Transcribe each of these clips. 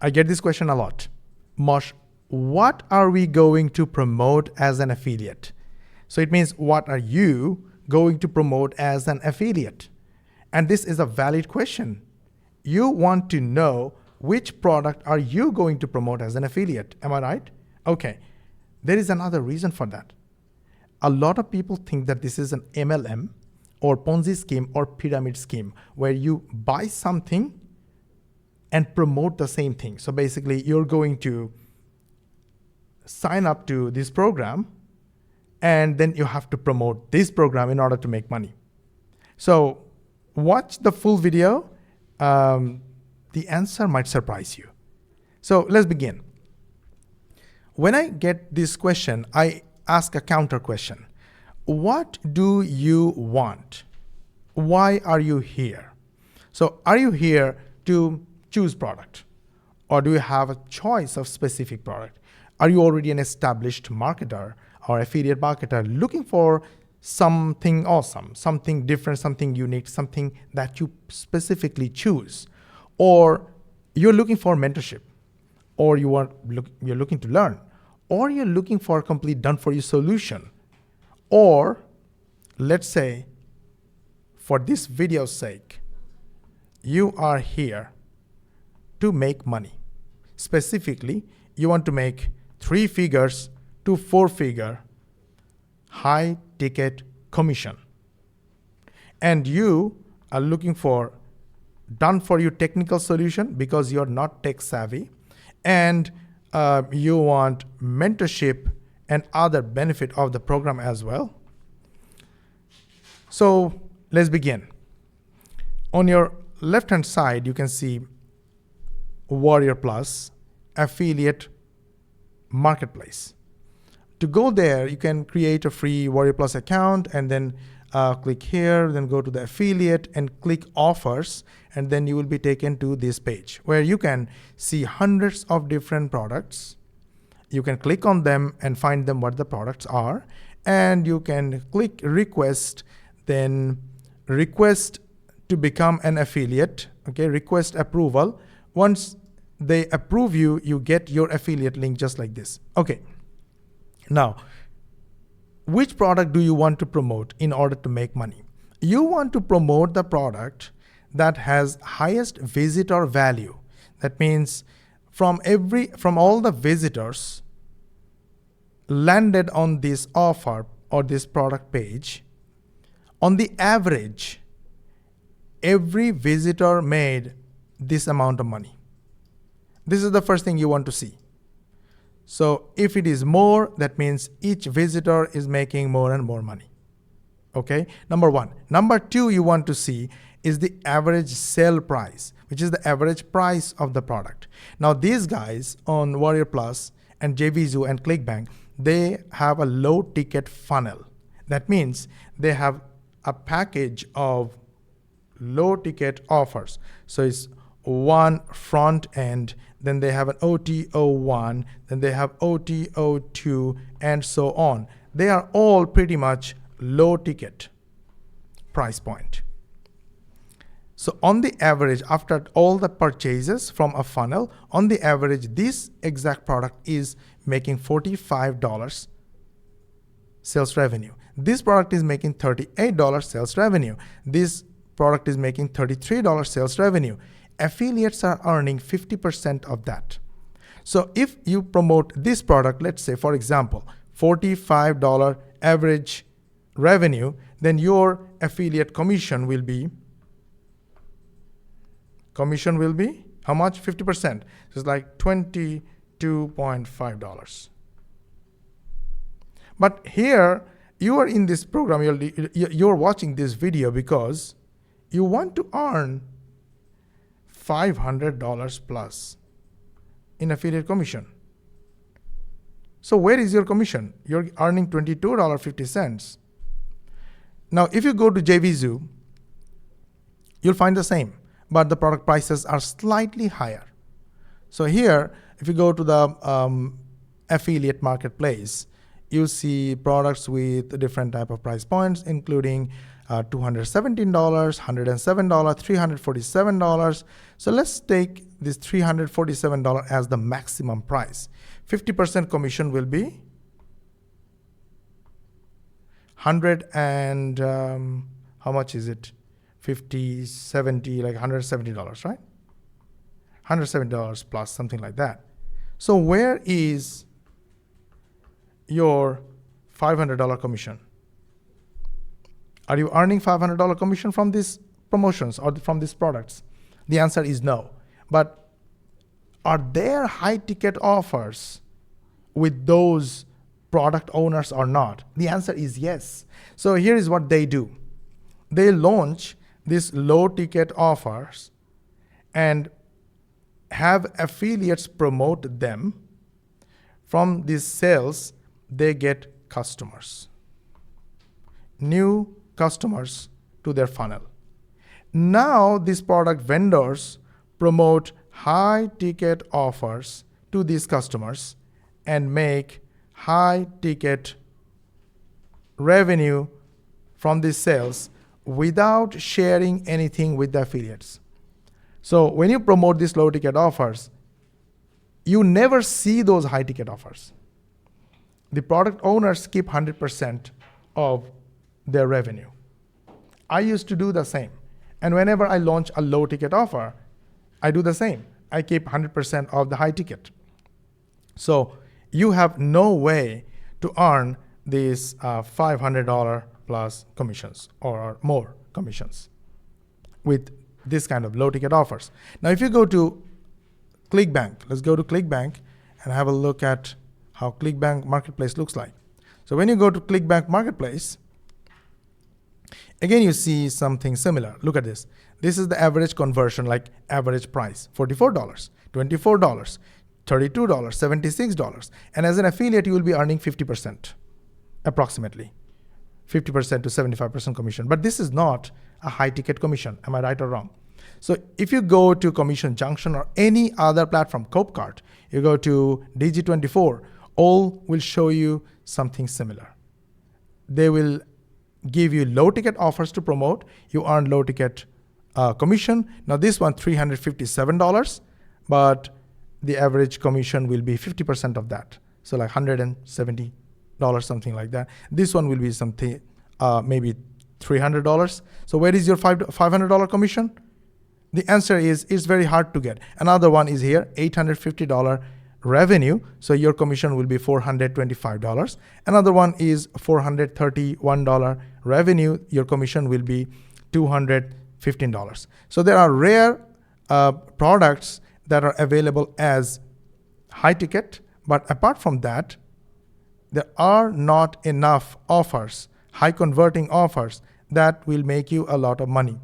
I get this question a lot. Mosh, what are we going to promote as an affiliate? So it means, what are you going to promote as an affiliate? And this is a valid question. You want to know which product are you going to promote as an affiliate. Am I right? Okay. There is another reason for that. A lot of people think that this is an MLM or Ponzi scheme or pyramid scheme where you buy something and promote the same thing. So basically, you're going to sign up to this program and then you have to promote this program in order to make money. So watch the full video. The answer might surprise you. So let's begin. When I get this question, I ask a counter question. What do you want? Why are you here? So are you here to choose product? Or do you have a choice of specific product? Are you already an established marketer or affiliate marketer looking for something awesome, something different, something unique, something that you specifically choose? Or you're looking for mentorship, or you're looking to learn, or you're looking for a complete done-for-you solution. Or let's say, for this video's sake, you are here to make money. Specifically, you want to make 3 figures to 4 figure high ticket commission. And you are looking for done for you technical solution because you're not tech savvy, and you want mentorship and other benefit of the program as well. So let's begin. On your left hand side, you can see Warrior Plus affiliate marketplace. To go there, you can create a free Warrior Plus account and then click here, then go to the affiliate and click offers, and then you will be taken to this page where you can see hundreds of different products. You can click on them and find them what the products are, and you can click request, then request to become an affiliate, okay, request approval. Once they approve you, you get your affiliate link just like this. Okay, now, which product do you want to promote in order to make money? You want to promote the product that has highest visitor value. That means from all the visitors landed on this offer or this product page, on the average, every visitor made this amount of money. This is the first thing you want to see. So if it is more, that means each visitor is making more and more money. Okay, number 1. Number 2, you want to see is the average sale price, which is the average price of the product. Now these guys on Warrior Plus and JVZoo and ClickBank, they have a low ticket funnel. That means they have a package of low ticket offers. So it's one front end, then they have an OTO1, then they have OTO2, and so on. They are all pretty much low ticket price point. So on the average, after all the purchases from a funnel, on the average, this exact product is making $45 sales revenue. This product is making $38 sales revenue. This product is making $33 sales revenue. Affiliates are earning 50% of that. So if you promote this product, let's say, for example, $45 average revenue, then your affiliate commission will be how much? 50%. So it's like $22.5. But here, you are in this program, you're watching this video because you want to earn $500 plus in affiliate commission. So where is your commission? You're earning $22.50. Now, if you go to JVZoo, you'll find the same, but the product prices are slightly higher. So here, if you go to the affiliate marketplace, you see products with different type of price points, including $217, $107, $347. So let's take this $347 as the maximum price. 50% commission will be 100 and how much is it? 50, 70, like $170, right? $170 plus, something like that. So where is your $500 commission? Are you earning $500 commission from these promotions or from these products? The answer is no. But are there high ticket offers with those product owners or not? The answer is yes. So here is what they do. They launch these low ticket offers and have affiliates promote them. From these sales, they get customers, new customers to their funnel. Now these product vendors promote high ticket offers to these customers and make high ticket revenue from these sales without sharing anything with the affiliates. So when you promote these low ticket offers, you never see those high ticket offers. The product owners keep 100% of their revenue. I used to do the same. And whenever I launch a low ticket offer, I do the same. I keep 100% of the high ticket. So you have no way to earn these $500 plus commissions or more commissions with this kind of low ticket offers. Now, if you go to ClickBank, let's go to ClickBank and have a look at how ClickBank Marketplace looks like. So when you go to ClickBank Marketplace, again, you see something similar. Look at this. This is the average conversion, like average price, $44, $24, $32, $76. And as an affiliate, you will be earning 50%, approximately 50% to 75% commission. But this is not a high ticket commission. Am I right or wrong? So if you go to Commission Junction or any other platform, Copecart, you go to DG24, all will show you something similar. They will give you low ticket offers to promote. You earn low ticket commission. Now this one, $357, but the average commission will be 50% of that. So like $170, something like that. This one will be something, maybe $300. So where is your $500 commission? The answer is it's very hard to get. Another one is here, $850 revenue. So your commission will be $425. Another one is $431 revenue. Your commission will be $215. So there are rare products that are available as high ticket. But apart from that, there are not enough offers, high converting offers that will make you a lot of money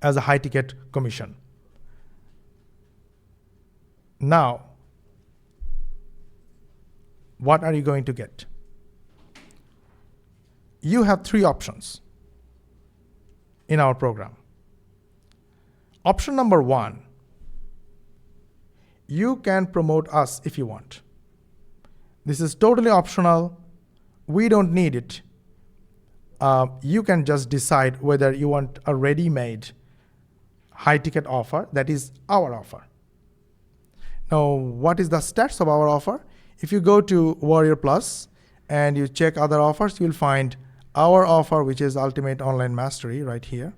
as a high ticket commission. Now, what are you going to get? You have 3 options in our program. Option number 1, you can promote us if you want. This is totally optional. We don't need it. You can just decide whether you want a ready-made high ticket offer. That is our offer. Now, what is the stats of our offer? If you go to Warrior Plus and you check other offers, you'll find our offer, which is Ultimate Online Mastery right here.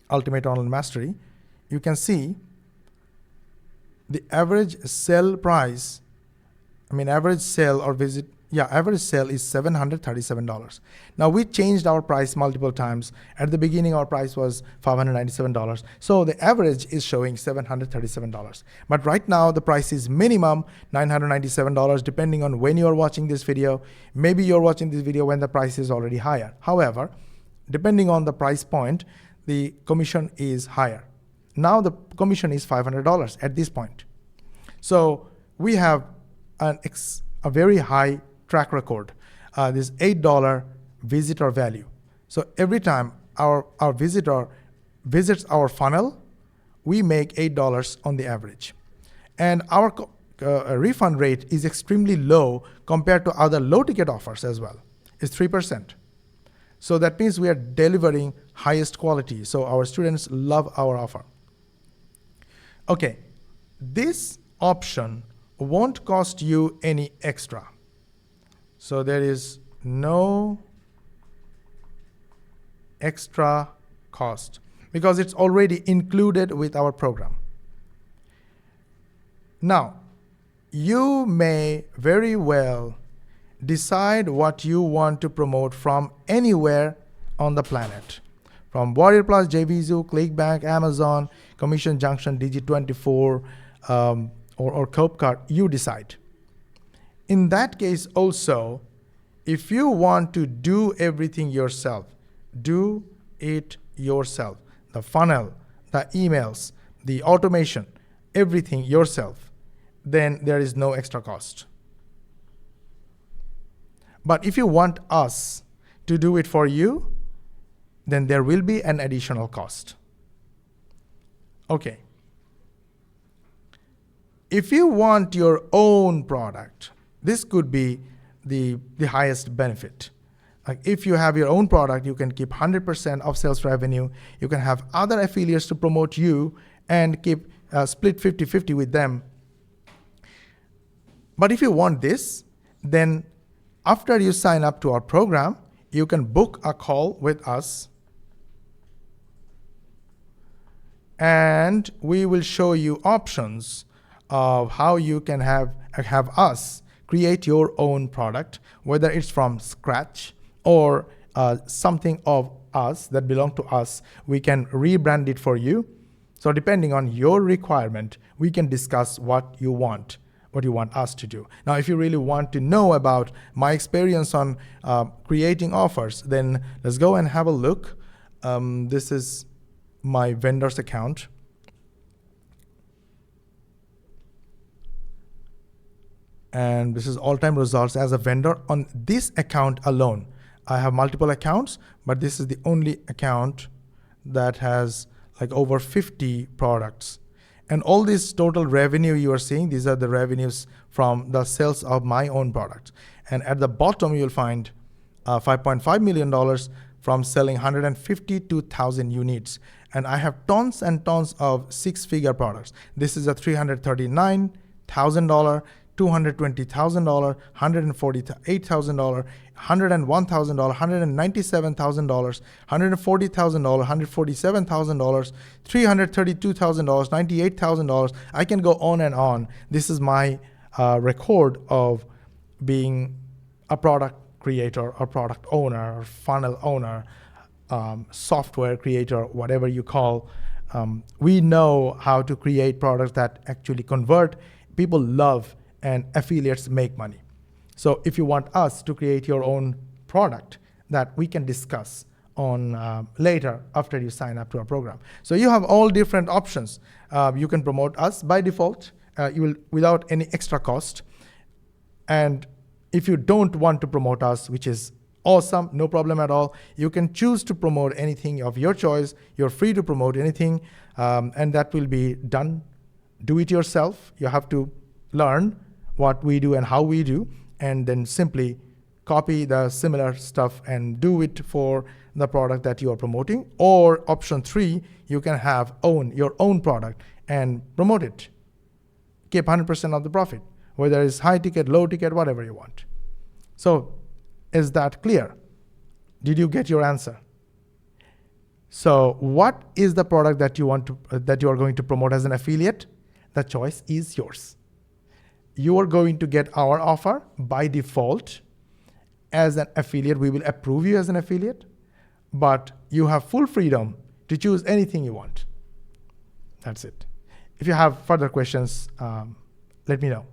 Ultimate Online Mastery. You can see the average sale price, average sale or visit, average sale is $737. Now we changed our price multiple times. At the beginning, our price was $597. So the average is showing $737. But right now the price is minimum $997, depending on when you're watching this video. Maybe you're watching this video when the price is already higher. However, depending on the price point, the commission is higher. Now the commission is $500 at this point. So we have a very high track record, this $8 visitor value. So every time our visitor visits our funnel, we make $8 on the average. And our refund rate is extremely low compared to other low ticket offers as well. It's 3%. So that means we are delivering highest quality. So our students love our offer. Okay, this option won't cost you any extra. So there is no extra cost because it's already included with our program. Now, you may very well decide what you want to promote from anywhere on the planet. From Warrior Plus, JVZoo, ClickBank, Amazon, Commission Junction, Digi24, or Copecard, you decide. In that case also, if you want to do everything yourself, do it yourself. The funnel, the emails, the automation, everything yourself, then there is no extra cost. But if you want us to do it for you, then there will be an additional cost. Okay. If you want your own product, this could be the highest benefit. Like if you have your own product, you can keep 100% of sales revenue. You can have other affiliates to promote you and keep split 50-50 with them. But if you want this, then after you sign up to our program, you can book a call with us and we will show you options of how you can have us create your own product, whether it's from scratch or something of us that belong to us. We can rebrand it for you. So depending on your requirement, we can discuss what you want us to do. Now, if you really want to know about my experience on creating offers, then let's go and have a look. This is my vendor's account. And this is all-time results as a vendor on this account alone. I have multiple accounts, but this is the only account that has like over 50 products. And all this total revenue you are seeing, these are the revenues from the sales of my own product. And at the bottom, you'll find $5.5 million from selling 152,000 units. And I have tons and tons of six-figure products. This is a $339,000, $220,000, $148,000, $101,000, $197,000, $140,000, $147,000, $332,000, $98,000. I can go on and on. This is my record of being a product creator or product owner or funnel owner, software creator, whatever you call. We know how to create products that actually convert, people love, and affiliates make money. So if you want us to create your own product, that we can discuss on later after you sign up to our program. So you have all different options. You can promote us by default, you will without any extra cost. And if you don't want to promote us, which is awesome, no problem at all, you can choose to promote anything of your choice. You're free to promote anything, and that will be done. Do it yourself. You have to learn what we do and how we do, and then simply copy the similar stuff and do it for the product that you are promoting. Or option 3, you can have your own product and promote it. Keep 100% of the profit, whether it's high ticket, low ticket, whatever you want. So is that clear? Did you get your answer? So what is the product that you are going to promote as an affiliate? The choice is yours. You are going to get our offer by default as an affiliate. We will approve you as an affiliate, but you have full freedom to choose anything you want. That's it. If you have further questions, let me know.